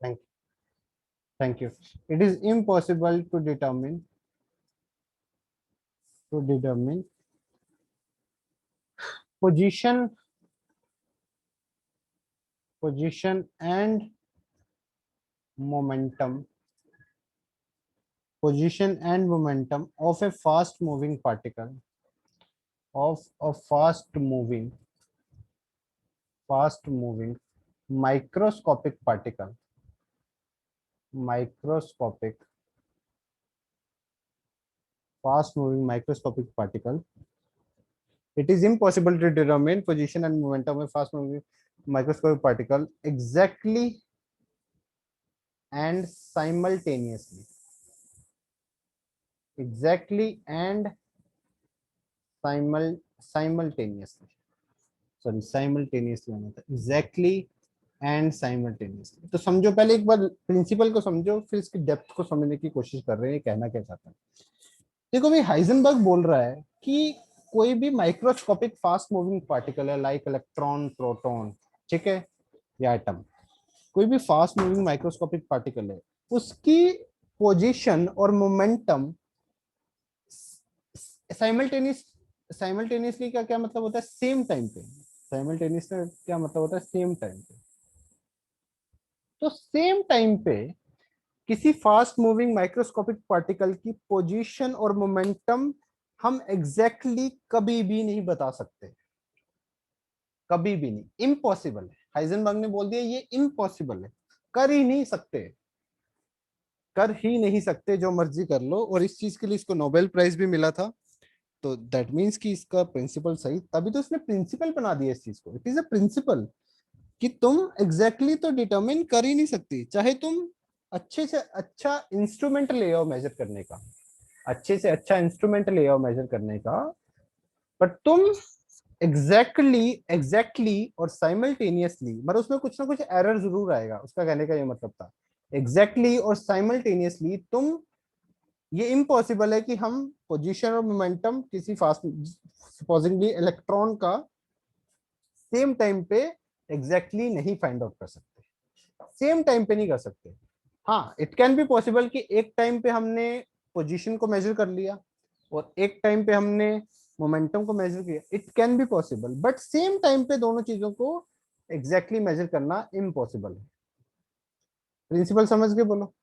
Thank you. Thank you. It is impossible to determine position and momentum of a fast moving particle, fast moving microscopic particle, fast moving microscopic particle. It is impossible to determine position and momentum of a fast moving microscopic particle exactly and simultaneously. Simultaneously होना था, exactly and simultaneously. तो समझो, पहले एक बार principal को समझो, फिर इसकी डेप्थ को समझने की कोशिश कर रहे हैं, कहना क्या चाहता है। देखो भाई, हाइजेनबर्ग बोल रहा है कि कोई भी माइक्रोस्कोपिक फास्ट मूविंग पार्टिकल है, लाइक इलेक्ट्रॉन, प्रोटॉन, ठीक है, या एटम, कोई भी फास्ट मूविंग माइक्रोस्कोपिक पार्टिकल है, उसकी पोजीशन और मोमेंटम साइमल्टेनियसली का क्या मतलब होता है? सेम टाइम पे। साइमल्टेनियसली क्या मतलब होता है? सेम टाइम पे। तो सेम टाइम पे किसी फास्ट मूविंग माइक्रोस्कोपिक पार्टिकल की पोजीशन और मोमेंटम हम एग्जैक्टली कभी भी नहीं बता सकते, कभी भी नहीं, इम्पॉसिबल है। हाइजेनबर्ग ने बोल दिया ये इम्पॉसिबल है, कर ही नहीं सकते, जो मर्जी कर लो। और इस चीज के लिए इसको नोबेल प्राइज भी मिला था। तो दैट मीन्स कि इसका प्रिंसिपल सही, तभी तो इसने प्रिंसिपल बना दिया इस चीज को। इट इज अ प्रिंसिपल कि तुम एग्जैक्टली तो डिटरमिन कर ही नहीं सकती, चाहे तुम अच्छे से अच्छा इंस्ट्रूमेंट ले आओ मेजर करने का, अच्छे से अच्छा इंस्ट्रूमेंट ले आओ मेजर करने का, बट तुम एग्जैक्टली और साइमल्टेनियसली, मतलब उसमें कुछ ना कुछ एरर जरूर आएगा, उसका कहने का ये मतलब था। एग्जैक्टली और साइमल्टेनियसली तुम, ये इम्पॉसिबल है कि हम पोजीशन और मोमेंटम किसी फास्ट, सपोजिंगली इलेक्ट्रॉन का, सेम टाइम पे एग्जैक्टली नहीं फाइंड आउट कर सकते, सेम टाइम पे नहीं कर सकते। हाँ, इट कैन बी पॉसिबल कि एक टाइम पे हमने पोजीशन को मेजर कर लिया और एक टाइम पे हमने मोमेंटम को मेजर किया, it can be possible, but same time पे दोनों चीजों को एग्जैक्टली मेजर करना इम्पॉसिबल है। प्रिंसिपल समझ के बोलो।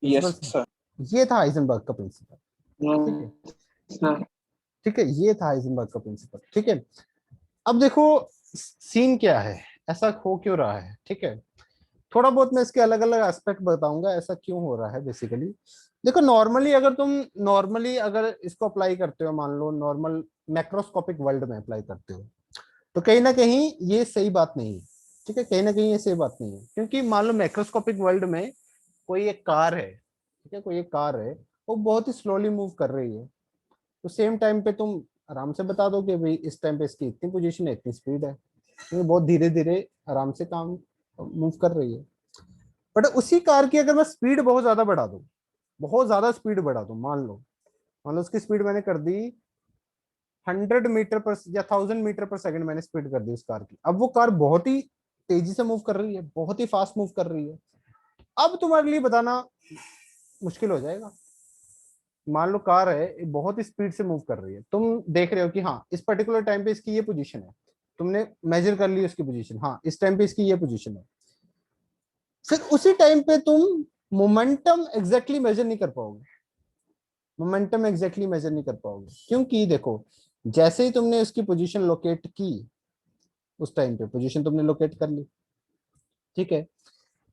Yes sir. ये था हाइजेनबर्ग का प्रिंसिपल, ठीक है सर। ठीक है, ये था हाइजेनबर्ग का प्रिंसिपल, ठीक है। अब देखो सीन क्या है, ऐसा हो क्यों रहा है, ठीक है। थोड़ा बहुत मैं इसके अलग अलग एस्पेक्ट बताऊंगा, ऐसा क्यों हो रहा है बेसिकली। देखो नॉर्मली अगर इसको अप्लाई करते हो, मान लो नॉर्मल मैक्रोस्कोपिक वर्ल्ड में अप्लाई करते हो, तो कहीं ना कहीं ये सही बात नहीं है, ठीक है, कहीं ना कहीं ये सही बात नहीं है। क्योंकि मान लो मैक्रोस्कोपिक वर्ल्ड में कोई एक कार है, ठीक है, कोई एक कार है, वो बहुत ही स्लोली मूव कर रही है, तो सेम टाइम पे तुम आराम से बता दो कि भाई इस टाइम पे इसकी इतनी पोजीशन है, इतनी स्पीड है, क्योंकि बहुत धीरे धीरे आराम से काम मूव कर रही है। बट उसी कार की अगर मैं स्पीड बहुत ज्यादा बढ़ा दूं, बहुत ज्यादा स्पीड बढ़ा दूं, मान लो उसकी स्पीड मैंने कर दी 100 मीटर पर या 1000 मीटर पर सेकंड, मैंने स्पीड कर दी उस कार की। अब वो कार बहुत ही तेजी से मूव कर रही है, बहुत ही फास्ट मूव कर रही है। अब तुम्हारे लिए बताना मुश्किल हो जाएगा। मान लो कार है, ये बहुत ही स्पीड से मूव कर रही है, तुम देख रहे हो कि हाँ इस पर्टिकुलर टाइम पे इसकी ये पोजीशन है, तुमने मेजर कर ली उसकी पोजीशन, हाँ इस टाइम पे इसकी ये पोजीशन है। फिर उसी टाइम पे तुम मोमेंटम एग्जैक्टली मेजर नहीं कर पाओगे, क्योंकि देखो, जैसे ही तुमने उसकी पोजीशन लोकेट की, उस टाइम पे पोजीशन तुमने लोकेट कर ली, ठीक है,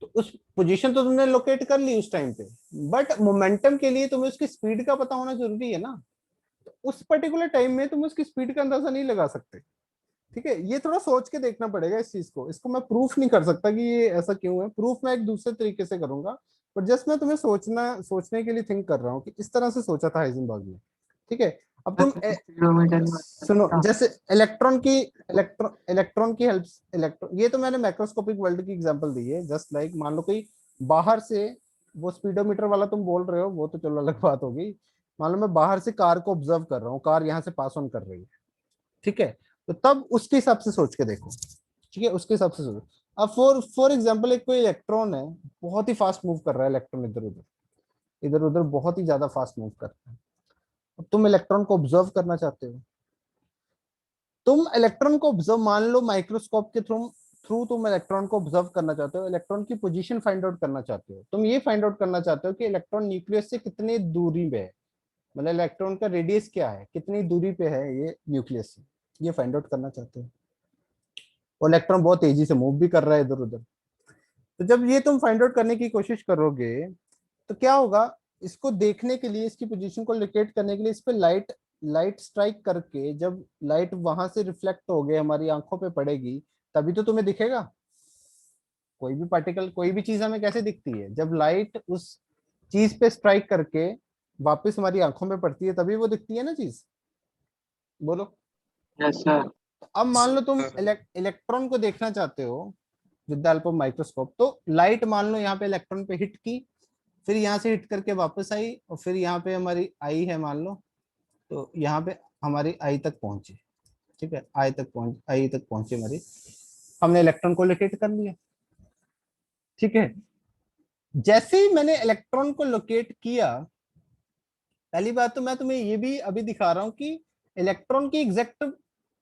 तो उस पोजीशन तो तुमने लोकेट कर ली उस टाइम पे, बट मोमेंटम के लिए तुम्हें उसकी स्पीड का पता होना जरूरी है ना। तो उस पर्टिकुलर टाइम में तुम उसकी स्पीड का अंदाजा नहीं लगा सकते, ठीक है। ये थोड़ा सोच के देखना पड़ेगा इस चीज को, इसको मैं प्रूफ नहीं कर सकता कि ये ऐसा क्यों है, प्रूफ मैं एक दूसरे तरीके से करूंगा, पर जस्ट मैं तुम्हें सोचने के लिए थिंक कर रहा हूँ कि इस तरह से सोचा था हाइजेनबर्ग ने, ठीक है। अब तुम सुनो, जैसे इलेक्ट्रॉन की हेल्प, ये तो मैंने मैक्रोस्कोपिक वर्ल्ड की एग्जांपल दी है, जस्ट लाइक मान लो कोई बाहर से, वो स्पीडोमीटर वाला तुम बोल रहे हो, वो तो चलो अलग बात होगी। मान लो मैं बाहर से कार को ऑब्जर्व कर रहा हूँ, कार यहाँ से पास ऑन कर रही है, ठीक है, तो तब उसके हिसाब से सोच के देखो, ठीक है, उसके हिसाब से सोचो। अब फॉर एग्जांपल एक कोई इलेक्ट्रॉन है, बहुत ही फास्ट मूव कर रहा है, इलेक्ट्रॉन इधर उधर बहुत ही ज्यादा फास्ट मूव कर रहा है। अब तुम इलेक्ट्रॉन को ऑब्जर्व करना चाहते हो, तुम इलेक्ट्रॉन को ऑब्जर्व, मान लो माइक्रोस्कोप के थ्रू थ्रू तुम इलेक्ट्रॉन को ऑब्जर्व करना चाहते हो, इलेक्ट्रॉन की पोजीशन फाइंड आउट करना चाहते हो, तुम ये फाइंड आउट करना चाहते हो कि इलेक्ट्रॉन न्यूक्लियस से कितनी दूरी पे है, मतलब इलेक्ट्रॉन का रेडियस क्या है, कितनी दूरी पे है ये न्यूक्लियस से, ये फाइंड आउट करना चाहते हो। और इलेक्ट्रॉन बहुत तेजी से मूव भी कर रहा है इधर उधर। तो जब ये तुम फाइंड आउट करने की कोशिश करोगे तो क्या होगा, इसको देखने के लिए, इसकी पोजीशन को लोकेट करने के लिए इस पे लाइट लाइट स्ट्राइक करके, जब लाइट वहां से रिफ्लेक्ट हो गए हमारी आंखों पे पड़ेगी, तभी तो तुम्हें दिखेगा। कोई भी पार्टिकल, कोई भी चीज हमें कैसे दिखती है, जब लाइट उस चीज पे स्ट्राइक करके वापस हमारी आंखों में पड़ती है, तभी वो दिखती है ना चीज। बोलो। Yes sir. अब मान लो तुम इलेक्ट्रॉन को देखना चाहते हो with the help of microscope, तो लाइट मान लो यहाँ पे इलेक्ट्रॉन पे हिट की, फिर यहाँ से हिट करके वापस आई, और फिर यहाँ पे हमारी आई है मान लो, तो यहाँ पे हमारी आई तक पहुंची। ठीक है, आई तक पहुंची हमारी, हमने इलेक्ट्रॉन को लोकेट कर लिया। ठीक है, जैसे ही मैंने इलेक्ट्रॉन को लोकेट किया, पहली बात तो मैं तुम्हें ये भी अभी दिखा रहा हूँ कि इलेक्ट्रॉन की एग्जैक्ट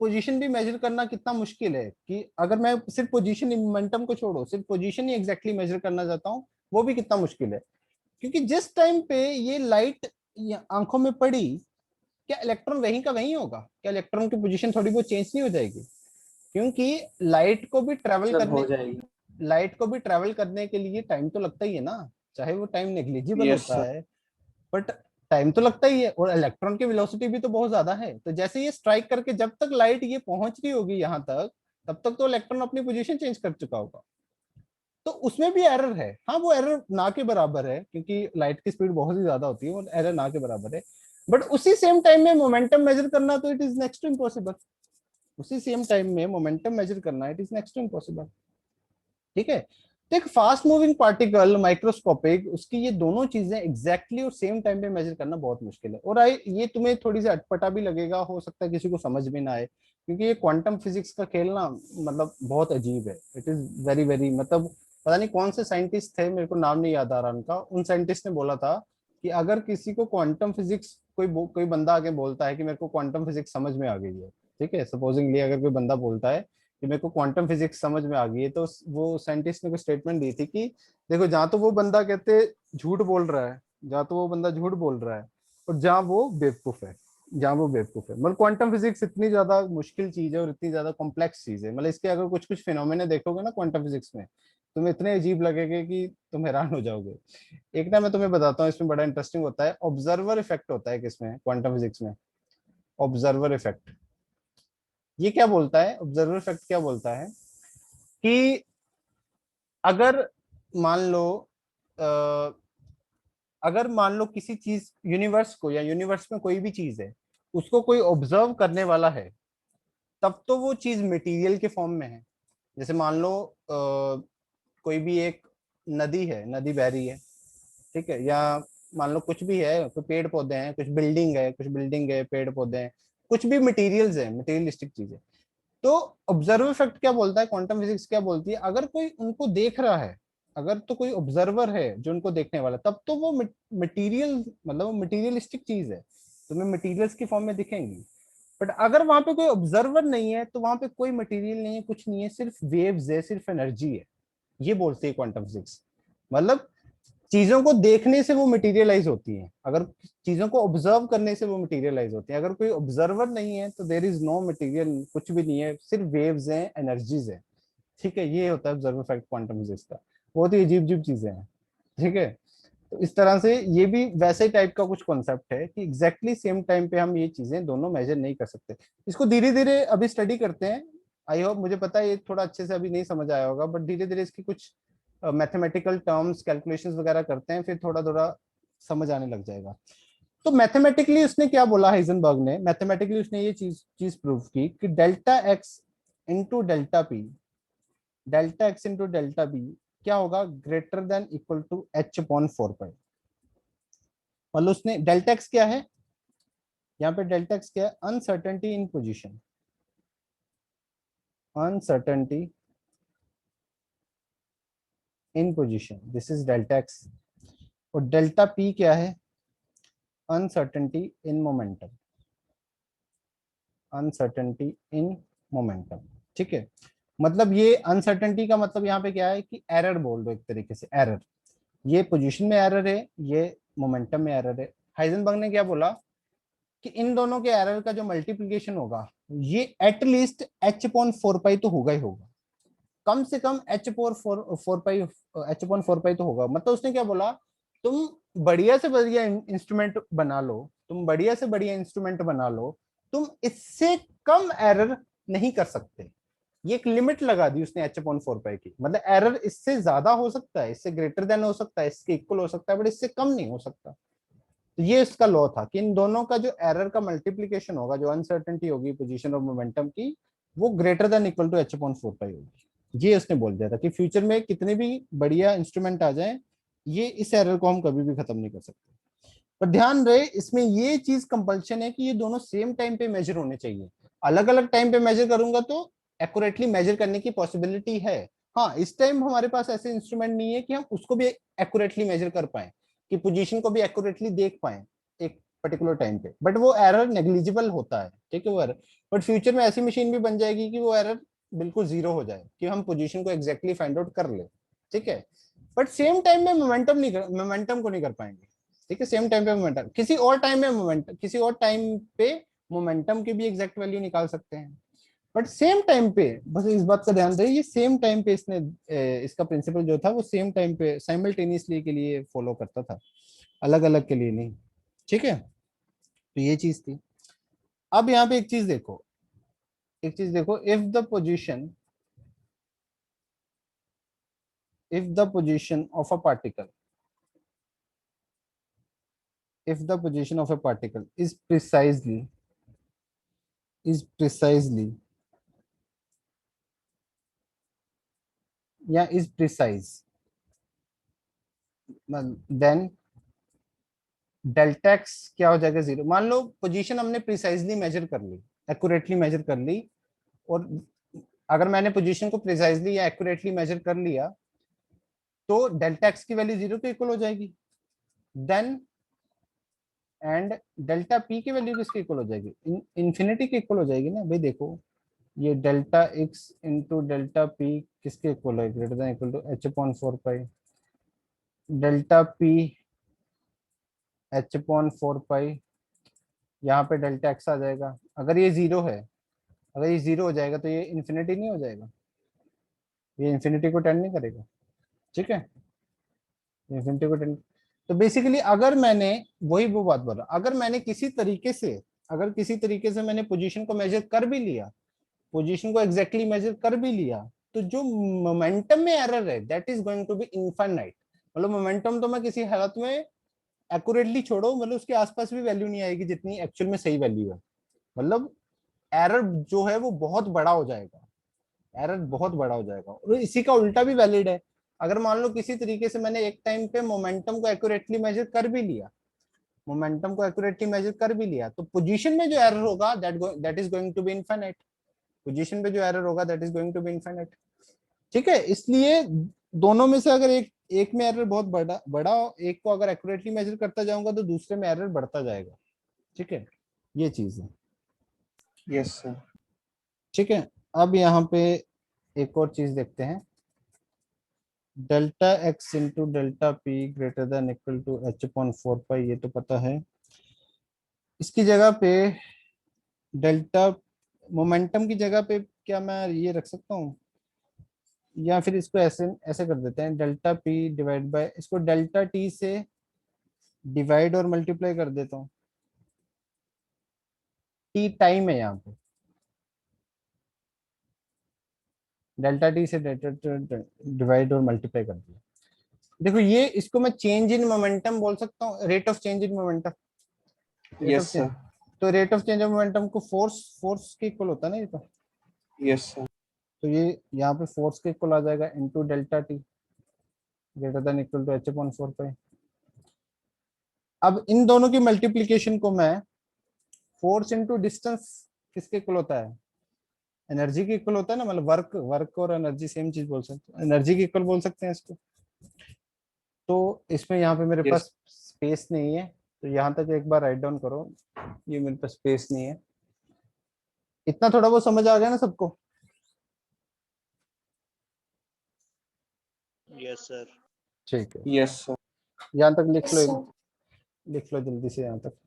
पोजीशन भी मेजर करना कितना मुश्किल है, कि अगर मैं सिर्फ पोजीशन, मोमेंटम को छोड़ो, सिर्फ पोजीशन ही एग्जैक्टली मेजर करना चाहता हूँ, वो भी कितना मुश्किल है। क्योंकि जिस टाइम पे ये लाइट आंखों में पड़ी, क्या इलेक्ट्रॉन वहीं का वहीं होगा, क्या इलेक्ट्रॉन की पोजीशन थोड़ी बहुत चेंज नहीं हो जाएगी? क्योंकि सर हो जाएगी। लाइट को भी ट्रेवल करने के लिए टाइम तो लगता ही है ना, चाहे वो टाइम नेग्लिजिबल यस होता सर। है, बट टाइम तो लगता ही है। और इलेक्ट्रॉन की वेलोसिटी भी तो बहुत ज्यादा है, तो जैसे ये स्ट्राइक करके जब तक लाइट ये पहुंच रही होगी यहाँ तक, तब तक तो इलेक्ट्रॉन अपनी पोजीशन चेंज कर चुका होगा। तो उसमें भी एरर है, हाँ वो एरर ना के बराबर है, क्योंकि लाइट की स्पीड बहुत ही ज्यादा होती है, और एरर ना के बराबर है। बट उसी सेम टाइम में मोमेंटम मेजर करना, तो it is next to impossible. उसी सेम टाइम में मोमेंटम मेजर करना, it is next to impossible. ठीक है, तो एक फास्ट मूविंग पार्टिकल, माइक्रोस्कोपिक, उसकी ये दोनों चीजें एग्जैक्टली और सेम टाइम पे मेजर करना बहुत मुश्किल है। और आई ये तुम्हें थोड़ी सी अटपटा भी लगेगा, हो सकता है किसी को समझ में ना आए, क्योंकि ये क्वांटम फिजिक्स का खेल ना, मतलब बहुत अजीब है। इट इज वेरी वेरी, मतलब पता नहीं कौन से साइंटिस्ट थे, मेरे को नाम नहीं याद आ रहा उनका, उन साइंटिस्ट ने बोला था कि अगर किसी को क्वांटम फिजिक्स, कोई बंदा आके बोलता है कि मेरे को क्वांटम फिजिक्स समझ में आ गई है, ठीक है, सपोजिंगली अगर कोई बंदा बोलता है कि मेरे को क्वांटम फिजिक्स समझ में आ गई है, तो वो साइंटिस्ट ने कोई स्टेटमेंट दी थी कि देखो, जहां तो वो बंदा कहते झूठ बोल रहा है, जहां तो वो बंदा झूठ बोल रहा है, और जहां वो बेवकूफ है, जहां वो बेवकूफ है। मतलब क्वांटम फिजिक्स इतनी ज्यादा मुश्किल चीज है और इतनी ज्यादा कॉम्प्लेक्स चीज है, मतलब इसके अगर कुछ कुछ फिनोमेना देखोगे ना क्वांटम फिजिक्स में, तुम्हें इतने अजीब लगेंगे कि तुम हैरान हो जाओगे। एक ना मैं तुम्हें बताता हूँ, इसमें बड़ा इंटरेस्टिंग होता है, ऑब्जर्वर इफेक्ट होता है किसमें, क्वांटम फिजिक्स में। ऑब्जर्वर इफेक्ट, ये क्या बोलता है, ऑब्जर्वर इफेक्ट क्या बोलता है कि अगर मान लो अ, अगर मान लो किसी चीज, यूनिवर्स को, या यूनिवर्स में कोई भी चीज है, उसको कोई ऑब्जर्व करने वाला है, तब तो वो चीज मटेरियल के फॉर्म में है। जैसे मान लो कोई भी एक नदी है, नदी बह रही है, ठीक है, या मान लो कुछ भी है, कोई पेड़ पौधे हैं, कुछ बिल्डिंग है, पेड़ पौधे हैं, कुछ भी मटेरियल्स है, मटेरियलिस्टिक चीजें। तो ऑब्जर्वर इफेक्ट क्या बोलता है, क्वांटम फिजिक्स क्या बोलती है, अगर कोई उनको देख रहा है, अगर तो कोई ऑब्जर्वर है जो उनको देखने वाला, तब तो वो मटेरियल, मतलब मटेरियलिस्टिक चीज है, तुम्हें मटेरियल्स की फॉर्म में दिखेंगी। बट अगर वहां पे कोई ऑब्जर्वर नहीं है, तो वहां पे कोई मटेरियल नहीं है, कुछ नहीं है, सिर्फ वेव्स है, सिर्फ एनर्जी है। ये बोलती है क्वांटम फिजिक्स। मतलब चीजों को देखने से वो मटेरियलाइज होती हैं, अगर चीजों को ऑब्जर्व करने से वो मटेरियलाइज होती हैं। अगर कोई ऑब्जर्वर नहीं है तो देर इज नो मटेरियल, कुछ भी नहीं है, सिर्फ वेव्स हैं, एनर्जीज है। ठीक है, ये होता है ऑब्जर्वर इफेक्ट क्वांटम फिजिक्स का। बहुत ही अजीब अजीब चीजें हैं। ठीक है, तो इस तरह से ये भी वैसे टाइप का कुछ कॉन्सेप्ट है कि एग्जैक्टली सेम टाइम पे हम ये चीजें दोनों मेजर नहीं कर सकते। इसको धीरे धीरे अभी स्टडी करते हैं। आई होप, मुझे पता है ये थोड़ा अच्छे से अभी नहीं समझ आया होगा, बट धीरे धीरे इसकी कुछ मैथमेटिकल टर्म्स, कैलकुलेशंस वगैरह करते हैं, फिर थोड़ा थोड़ा समझ आने लग जाएगा। तो मैथमेटिकली उसने क्या बोला, हाइजेनबर्ग ने मैथमेटिकली उसने ये चीज चीज प्रूव की कि delta x into delta B क्या होगा, greater than equal to H upon 4 pi. मतलब उसने डेल्टा एक्स क्या है, यहाँ पे डेल्टा एक्स क्या है, uncertainty in position, uncertainty in position, this is delta x, और डेल्टा पी क्या है, uncertainty in momentum, uncertainty in momentum. ठीक है, मतलब ये अनसर्टेनिटी का मतलब यहाँ पे क्या है कि एरर बोल दो एक तरीके से, एरर, ये पोजीशन में एरर है, ये मोमेंटम में एरर है। हाइजेनबर्ग ने क्या बोला कि इन दोनों के एरर का जो मल्टीप्लीकेशन होगा ये एटलीस्ट एच अपॉन 4 पाई तो होगा ही होगा, कम से कम एच अपॉन 4 पाई, एच अपॉन 4 पाई तो होगा। मतलब उसने क्या बोला, तुम बढ़िया से बढ़िया इंस्ट्रूमेंट बना लो, तुम बढ़िया से बढ़िया इंस्ट्रूमेंट बना लो, तुम इससे कम एरर नहीं कर सकते। ये एक लिमिट लगा दी उसने एच अपॉन 4 पाई की, मतलब एरर इससे ज्यादा हो सकता है, इससे ग्रेटर देन हो सकता है, इसके इक्वल हो सकता है, बट इससे कम नहीं हो सकता। तो ये इसका लॉ था कि इन दोनों का जो एरर का मल्टीप्लीकेशन होगा, जो अनसर्टेनिटी होगी पोजीशन और मोमेंटम की, वो greater than equal to H upon 4 pi होगी। ये उसने बोल दिया था कि फ्यूचर में कितने भी बढ़िया इंस्ट्रूमेंट आ जाए, ये इस एरर को हम कभी भी खत्म नहीं कर सकते। पर ध्यान रहे इसमें ये चीज कंपल्शन है कि ये दोनों सेम टाइम पे मेजर होने चाहिए। अलग अलग टाइम पे मेजर करूंगा तो एक्यूरेटली मेजर करने की पॉसिबिलिटी है। हाँ, इस टाइम हमारे पास ऐसे इंस्ट्रूमेंट नहीं है कि हम उसको भी एक्यूरेटली मेजर कर पाए, कि पोजीशन को भी एक्यूरेटली देख पाए एक पर्टिकुलर टाइम पे, बट वो एरर नेग्लिजिबल होता है। ठीक है वो एरर, बट फ्यूचर में ऐसी मशीन भी बन जाएगी कि वो एरर बिल्कुल जीरो हो जाए, कि हम पोजीशन को एग्जैक्टली फाइंड आउट कर ले। ठीक है, बट सेम टाइम में मोमेंटम को नहीं कर पाएंगे। ठीक है, सेम टाइम पे मोमेंटम, किसी और टाइम में मोमेंटम, किसी और टाइम पे मोमेंटम की भी एग्जैक्ट वैल्यू निकाल सकते हैं, बट सेम टाइम पे, बस इस बात का ध्यान रहे, ये सेम टाइम पे इसने इसका प्रिंसिपल जो था वो सेम टाइम पे साइमल्टेनियसली के लिए फॉलो करता था, अलग अलग के लिए नहीं। ठीक है, तो ये चीज थी। अब यहाँ पे एक चीज देखो, एक चीज देखो, if the position of a particle, if the position of a particle is precisely या is precise, then delta x क्या हो जाएगा, जीरो। मान लो पोजीशन हमने प्रिसाइजली मेजर कर ली, एक्यूरेटली मेजर कर ली, और अगर मैंने पोजीशन को प्रिसाइजली या एक्यूरेटली मेजर कर लिया तो डेल्टा एक्स की वैल्यू जीरो के इक्वल हो जाएगी। देन एंड डेल्टा पी की वैल्यू किसके इक्वल हो जाएगी, इन्फिनिटी के इक्वल हो जाएगी ना भाई। देखो ये delta x into delta P किसके इक्वल है, greater than equal to H upon 4 pi, delta P H upon 4 pi, यहाँ पे डेल्टा एक्स आ जाएगा। अगर ये जीरो है, अगर ये जीरो हो जाएगा तो ये इन्फिनिटी नहीं हो जाएगा, ये इन्फिनिटी को टेंड नहीं करेगा। ठीक है, इन्फिनिटी को टेंड, तो बेसिकली अगर मैंने, वही वो बात बोला, अगर मैंने किसी तरीके से, अगर किसी तरीके से मैंने पोजीशन को मेजर कर भी लिया, पोजीशन को एग्जैक्टली मेजर कर भी लिया, तो जो मोमेंटम में एरर है that is going to be infinite. मतलब मोमेंटम तो मैं किसी हालत में एक्यूरेटली छोड़ो, मतलब उसके आसपास भी वैल्यू नहीं आएगी जितनी एक्चुअल में सही वैल्यू है। मतलब एरर जो है वो बहुत बड़ा हो जाएगा, एरर बहुत बड़ा हो जाएगा। और इसी का उल्टा भी वैलिड है, अगर मान लो किसी तरीके से मैंने एक टाइम पे मोमेंटम को एक्यूरेटली मेजर कर भी लिया, मोमेंटम को एक्यूरेटली मेजर कर भी लिया, तो पोजीशन में जो एरर होगा that is going to be infinite, position पे जो एरर होगा that is going to be infinite. ठीक है, इसलिए दोनों में से अगर एक एक में एरर बहुत बड़ा बड़ा एक को अगर एक्यूरेटली मेजर करता जाऊंगा तो दूसरे में एरर बढ़ता जाएगा। ठीक है, ये चीज है। Yes sir. ठीक है, अब यहाँ पे एक और चीज देखते हैं, delta x into delta P greater than equal to H upon 4 pi, ये तो पता है। इसकी जगह पे डेल्टा, मोमेंटम की जगह पे क्या मैं ये रख सकता हूँ, या फिर इसको ऐसे ऐसे कर देते हैं, डेल्टा पी डिवाइड बाय, इसको डेल्टा टी से डिवाइड और मल्टीप्लाई कर देता हूँ। टी टाइम है यहाँ पे, डेल्टा टी से डेल्टा डिवाइड और मल्टीप्लाई कर दिया। देखो ये, इसको मैं चेंज इन मोमेंटम बोल सकता हूँ, rate of change in momentum, rate of yes change. Sir. तो rate of change of momentum को फोर्स फोर्स के इक्वल होता है ना ये तो। Yes sir. तो ये यहाँ पे फोर्स के इक्वल आ जाएगा into delta T greater than equal to H upon 4 pi. अब इन दोनों की मल्टीप्लीकेशन को मैं, फोर्स इनटू डिस्टेंस किसके इक्वल होता है, एनर्जी के इक्वल होता है ना, मतलब वर्क वर्क और एनर्जी सेम चीज बोल सकते हैं, एनर्जी के इक्वल बोल सकते हैं इसको। तो इसमें यहाँ पे मेरे Yes. पास स्पेस नहीं है, तो यहाँ तक एक बार राइट डाउन करो, ये मेरे पास स्पेस नहीं है। इतना थोड़ा बहुत समझ आ गया ना सबको? Yes sir. ठीक है, Yes, sir. यहाँ तक लिख लो, लिख लो जल्दी से यहाँ तक।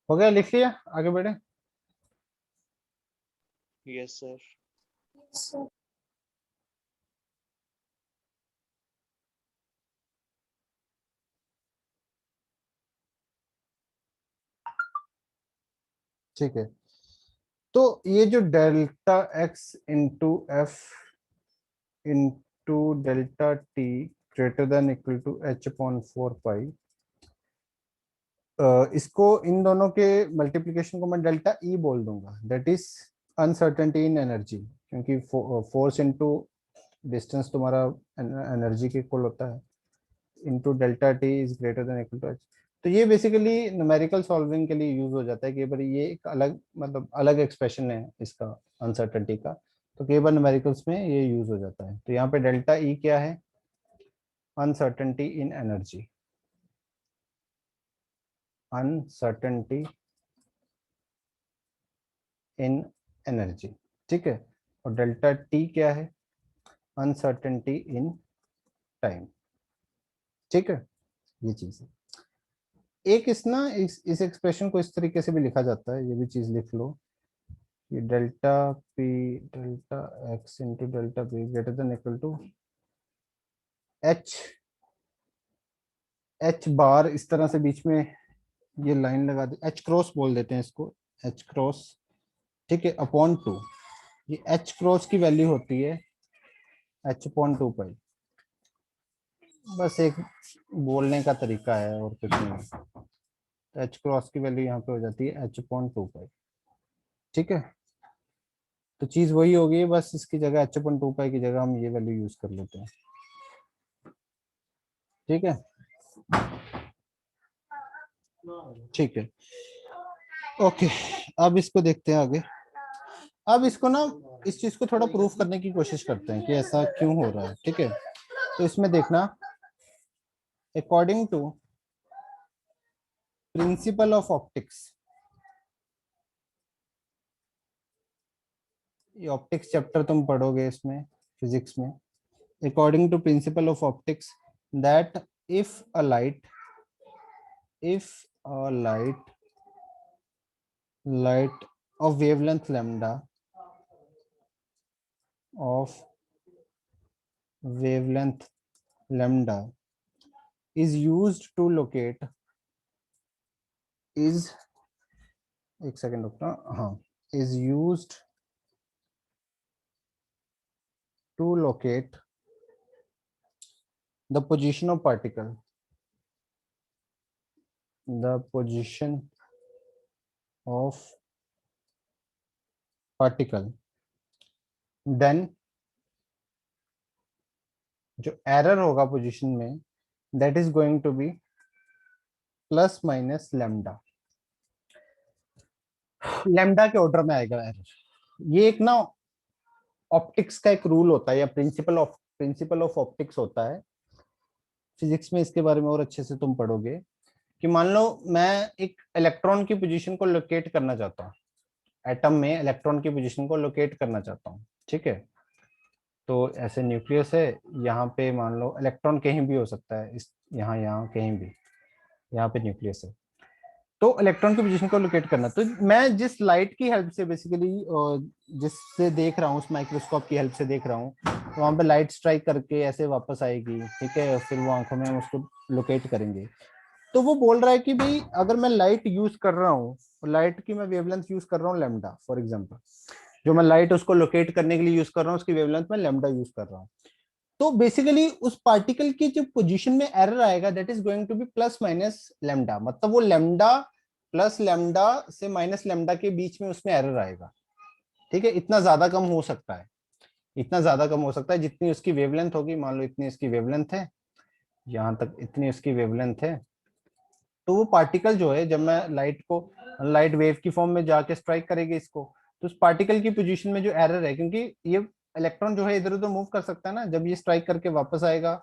हो गया, लिख लिया, आगे बढ़े। Yes sir. ठीक है, तो ये जो delta x into f into delta T greater than equal to H upon 4 pi, इसको इन दोनों के मल्टीप्लिकेशन को मैं डेल्टा ई बोल दूंगा, that is uncertainty in energy, क्योंकि फोर्स इनटू डिस्टेंस तुम्हारा एनर्जी के इक्वल होता है, into delta t is greater than equal to h. तो ये बेसिकली न्यूमेरिकल सॉल्विंग के लिए यूज हो जाता है, कई बार ये एक अलग मतलब अलग एक्सप्रेशन है इसका अनसर्टेनिटी का, तो कई बार न्यूमेरिकल्स में ये यूज हो जाता है। तो यहाँ पे डेल्टा ई क्या है? Uncertainty in energy, uncertainty in energy, ठीक है। और डेल्टा टी क्या है? अनसर्टेनिटी इन टाइम, ठीक है। ये चीज है। एक इस एक्सप्रेशन को इस तरीके से भी लिखा जाता है, ये भी चीज लिख लो, ये delta P delta x into delta P greater than equal to H, H bar इस तरह से बीच में ये लाइन लगा दे, एच क्रॉस बोल देते हैं इसको, एच क्रॉस, ठीक है, अपॉन 2। ये एच क्रॉस की वैल्यू होती है एच अपॉन 2 पाई, बस एक बोलने का तरीका है और कुछ नहीं है। तो एच क्रॉस की वैल्यू यहाँ पे हो जाती है एच अपॉन 2 पाई, ठीक है। तो चीज वही होगी, बस इसकी जगह एच अपन 2 पाई की जगह हम ये वैल्यू यूज कर लेते हैं, ठीक है। ठीक है, ओके, अब इसको देखते हैं आगे। अब इसको ना, इस चीज को थोड़ा प्रूफ करने की कोशिश करते हैं कि ऐसा क्यों हो रहा है, ठीक है। तो इसमें देखना, according to principle of optics, ये ऑप्टिक्स चैप्टर तुम पढ़ोगे इसमें फिजिक्स में, according to principle of optics, that if a light of wavelength lambda of wavelength lambda is used to locate, is एक सेकंड रुकना, हाँ, is used to locate the position of particle, the position of particle, then जो error होगा position में, that is going to be plus minus lambda, lambda के order में आएगा error. ये एक ना ऑप्टिक्स का एक रूल होता है, या प्रिंसिपल ऑफ ऑप्टिक्स होता है। फिजिक्स में इसके बारे में और अच्छे से तुम पढ़ोगे कि मान लो मैं एक इलेक्ट्रॉन की पोजीशन को लोकेट करना चाहता हूँ, एटम में इलेक्ट्रॉन की पोजीशन को लोकेट करना चाहता हूँ, ठीक है। तो ऐसे न्यूक्लियस है, यहाँ पे मान लो इलेक्ट्रॉन कहीं भी हो सकता है, इस यहाँ यहाँ कहीं भी, यहाँ पे न्यूक्लियस है। तो इलेक्ट्रॉन की पोजीशन को लोकेट करना, तो मैं जिस लाइट की हेल्प से बेसिकली जिससे देख रहा हूँ, उस माइक्रोस्कोप की हेल्प से देख रहा हूँ, तो वहां पे लाइट स्ट्राइक करके ऐसे वापस आएगी, ठीक है, फिर वो आंखों में हम उसको लोकेट करेंगे। तो वो बोल रहा है कि भाई अगर मैं लाइट यूज कर रहा हूँ, लाइट की मैं वेवलेंथ यूज कर रहा हूँ लैम्डा फॉर एग्जांपल, जो मैं लाइट उसको लोकेट करने के लिए यूज कर रहा हूँ उसकी वेवलेंथ में लैम्डा यूज कर रहा हूँ, तो बेसिकली उस पार्टिकल की जो पोजीशन में एरर आएगा that is going to be plus minus lambda, मतलब वो लैम्डा प्लस लैम्डा से माइनस लैम्डा के बीच में उसमें एरर आएगा, ठीक है। इतना ज्यादा कम हो सकता है, इतना ज्यादा कम हो सकता है, जितनी उसकी वेवलेंथ होगी, मान लो इतनी इसकी वेवलेंथ है, यहाँ तक इतनी उसकी वेवलेंथ है, तो वो पार्टिकल जो है, जब मैं लाइट को लाइट वेव की फॉर्म में जाके स्ट्राइक करेगी इसको, तो उस पार्टिकल की पोजीशन में जो एरर है, क्योंकि ये इलेक्ट्रॉन जो है इधर उधर मूव कर सकता है ना, जब ये स्ट्राइक करके वापस आएगा,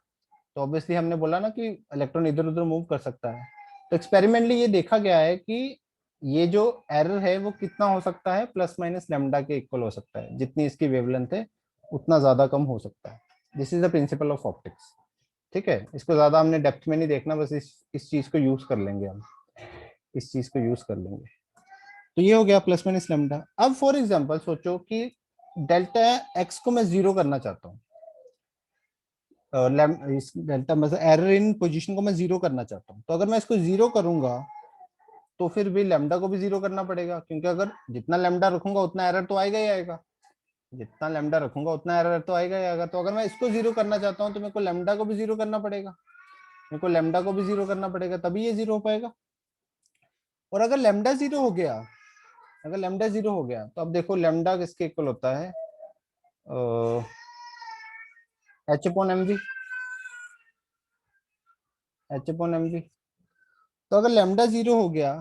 तो ऑब्वियसली हमने बोला ना कि इलेक्ट्रॉन इधर उधर मूव कर सकता है। तो एक्सपेरिमेंटली ये देखा गया है कि ये जो एरर है वो कितना हो सकता है, प्लस माइनस लैम्डा के इक्वल हो सकता है, जितनी इसकी वेवलेंथ है उतना ज्यादा कम हो सकता है। This is the principal of optics, ठीक है। इसको ज्यादा हमने डेप्थ में नहीं देखना, बस इस चीज को यूज कर लेंगे हम, इस चीज को यूज कर लेंगे। तो ये हो गया प्लस माइनस लैम्डा। अब फॉर एग्जांपल सोचो कि डेल्टा एक्स को मैं जीरो करना चाहता हूँ, इस डेल्टा मतलब एरर इन पोजीशन को मैं जीरो करना चाहता हूँ, तो अगर मैं इसको जीरो करूंगा तो फिर भी लैम्डा को भी जीरो करना पड़ेगा, क्योंकि अगर जितना लैम्डा रखूंगा उतना एरर तो आएगा ही आएगा, जितना लैम्डा रखूंगा उतना एरर तो आएगा ही आएगा। तो अगर मैं इसको जीरो करना चाहता हूँ तो मेरे को लैम्डा को भी जीरो करना पड़ेगा, मेरे को लैम्डा को भी जीरो करना पड़ेगा, तभी ये जीरो हो पाएगा। और अगर लैम्डा जीरो हो गया, अगर लैम्डा जीरो हो गया, तो अब देखो लैम्डा किसके इक्वल होता है, h upon m g, h upon m g. तो अगर लैम्डा जीरो हो गया,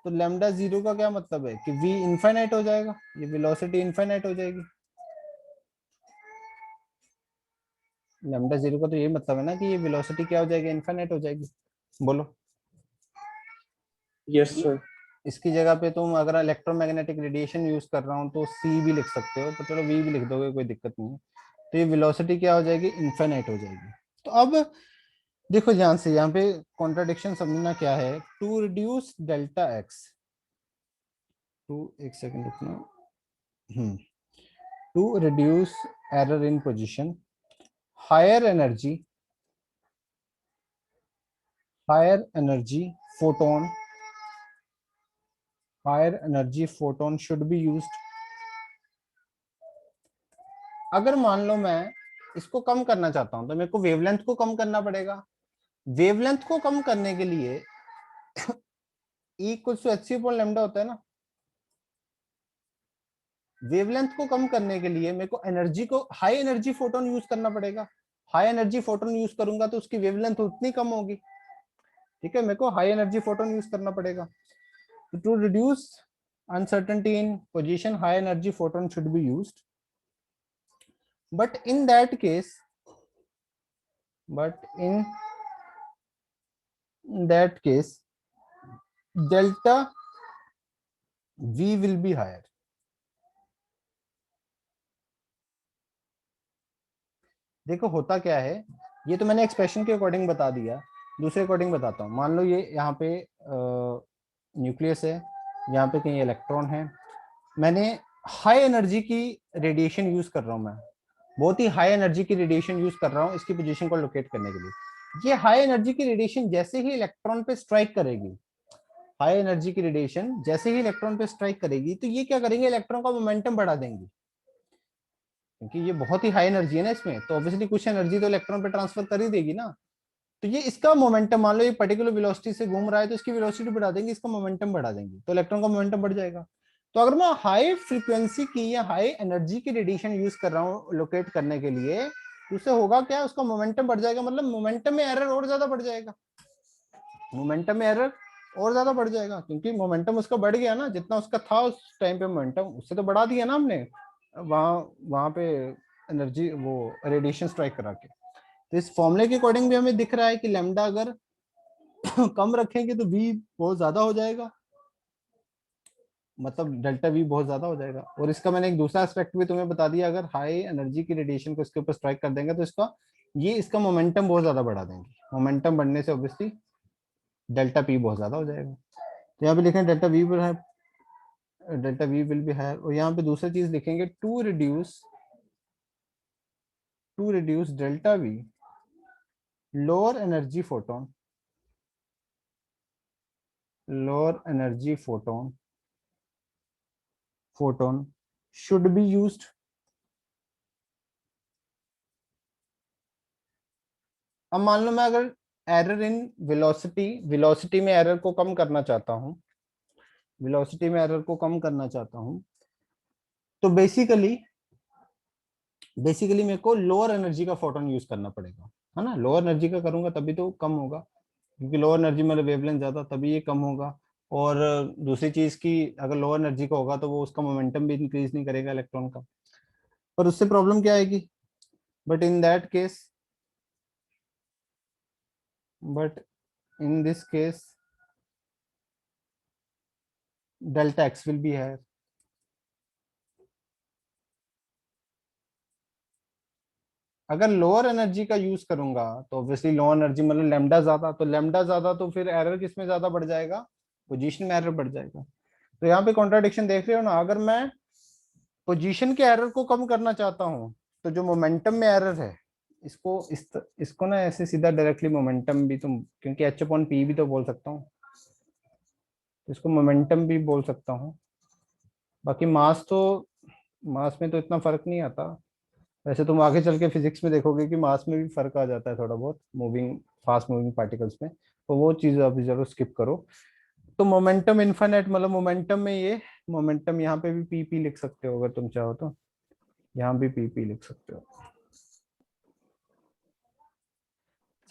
तो लैम्डा जीरो का क्या मतलब है कि v इनफाइनाइट हो जाएगा, ये वेलोसिटी इनफाइनाइट हो जाएगी। लैम्डा जीरो का तो यही मतलब है ना कि ये वेलोसिटी क्या हो जाएगी, इनफाइनाइट हो जाएगी। बोलो। Yes, sir. इसकी जगह पे तुम अगर इलेक्ट्रोमैग्नेटिक रेडिएशन यूज कर रहा हूँ तो सी भी लिख सकते हो, तो चलो वी भी लिख दोगे, कोई दिक्कत नहीं है। तो ये वेलोसिटी क्या हो जाएगी, इनफाइनाइट हो जाएगी। तो अब देखो ध्यान से, यहाँ पे कॉन्ट्राडिक्शन समझना क्या है, to reduce delta x, to एक सेकंड रुकना, to reduce error in position, higher energy, higher energy photon, higher energy photon should be used. अगर मान लो मैं इसको कम करना चाहता हूं तो मेरे को वेवलेंथ को कम करना पड़ेगा। वेवलेंथ को कम करने के लिए E equal to h c upon lambda होता है ना। वेवलेंथ को कम करने के लिए मेरे को एनर्जी को हाई एनर्जी फोटोन यूज करना पड़ेगा। हाई एनर्जी फोटोन यूज करूंगा तो उसकी वेवलेंथ उतनी कम होगी, ठीक है। मेरे को हाई एनर्जी फोटोन यूज करना पड़ेगा। To reduce uncertainty in position, high energy photon should be used, but in that case, but in that case delta v will be higher। देखो होता क्या है, ये तो मैंने एक्सप्रेशन के अकॉर्डिंग बता दिया, दूसरे अकॉर्डिंग बताता हूँ। मान लो ये यहाँ पे न्यूक्लियस है, यहाँ पे कहीं इलेक्ट्रॉन है, मैंने हाई एनर्जी की रेडिएशन यूज कर रहा हूँ, मैं बहुत ही हाई एनर्जी की रेडिएशन यूज कर रहा हूँ इसकी पोजीशन को लोकेट करने के लिए। ये हाई एनर्जी की रेडिएशन जैसे ही इलेक्ट्रॉन पे स्ट्राइक करेगी, हाई एनर्जी की रेडिएशन जैसे ही इलेक्ट्रॉन पे स्ट्राइक करेगी, तो ये क्या करेंगे, इलेक्ट्रॉन का मोमेंटम बढ़ा देंगे, क्योंकि ये बहुत ही हाई एनर्जी है ना इसमें, तो ऑब्वियसली कुछ एनर्जी तो इलेक्ट्रॉन पे ट्रांसफर कर ही देगी ना। तो ये इसका मोमेंटम, मान लो ये पर्टिकुलर वेलोसिटी से घूम रहा है तो इसकी वेलोसिटी बढ़ा देंगे, इसका मोमेंटम बढ़ा देंगे, तो इलेक्ट्रॉन का मोमेंटम बढ़ जाएगा। तो अगर मैं हाई फ्रीक्वेंसी की या हाई एनर्जी की रेडिएशन यूज कर रहा हूँ लोकेट करने के लिए, तो उससे होगा क्या, उसका मोमेंटम बढ़ जाएगा, मतलब मोमेंटम में एरर और ज्यादा बढ़ जाएगा, मोमेंटम में एरर और ज्यादा बढ़ जाएगा, क्योंकि मोमेंटम उसका बढ़ गया ना, जितना उसका था उस टाइम पे मोमेंटम उससे तो बढ़ा दिया ना हमने, वहां वहां पे एनर्जी वो रेडिएशन स्ट्राइक करा के। तो इस फॉर्मूले के अकॉर्डिंग भी हमें दिख रहा है कि लैम्डा अगर कम रखेंगे तो v बहुत ज्यादा हो जाएगा, मतलब डेल्टा वी बहुत ज्यादा हो जाएगा। और इसका मैंने एक दूसरा एस्पेक्ट भी तुम्हें बता दिया, अगर हाई एनर्जी की रेडिएशन को इसके ऊपर स्ट्राइक कर देंगे तो इसका मोमेंटम बहुत ज्यादा बढ़ा देंगे। मोमेंटम बढ़ने से ऑब्वियसली डेल्टा पी बहुत ज्यादा हो जाएगा। तो यहाँ पे लिखें डेल्टा वी विल है, delta v will be higher. और यहाँ पे दूसरी चीज लिखेंगे to reduce delta v lower energy photon should be used। अब मान लो मैं अगर एरर इन वेलोसिटी में एरर को कम करना चाहता हूं, तो बेसिकली मेरे को लोअर एनर्जी का फोटोन यूज करना पड़ेगा, है ना। लोअर एनर्जी का करूंगा तभी तो कम होगा, क्योंकि लोअर एनर्जी मतलब वेवलेंथ ज्यादा, तभी ये कम होगा। और दूसरी चीज की, अगर लोअर एनर्जी का होगा तो वो उसका मोमेंटम भी इंक्रीज नहीं करेगा इलेक्ट्रॉन का, पर उससे प्रॉब्लम क्या आएगी, but in this case delta x will be higher. अगर लोअर एनर्जी का यूज करूंगा तो ऑब्वियसली लोअर एनर्जी मतलब लेमडा ज्यादा, तो फिर एरर किस में ज्यादा बढ़ जाएगा, पोजीशन में एरर बढ़ जाएगा। तो यहाँ पे कॉन्ट्राडिक्शन देख रहे हो ना, अगर मैं पोजीशन के एरर को कम करना चाहता हूँ तो जो मोमेंटम में एरर है इसको ना ऐसे सीधा डायरेक्टली मोमेंटम भी तुम, क्योंकि एच अपॉन पी भी तो बोल सकता हूँ, इसको मोमेंटम भी बोल सकता हूँ। बाकी मास में तो इतना फर्क नहीं आता। वैसे तुम आगे चल के फिजिक्स में देखोगे कि मास में भी फर्क आ जाता है थोड़ा बहुत, फास्ट मूविंग पार्टिकल्स में, तो वो चीज अभी जरूर स्किप करो। तो मोमेंटम इनफाइनाइट मतलब मोमेंटम यहाँ पे भी पी लिख सकते हो, अगर तुम चाहो तो यहाँ भी पी लिख सकते हो।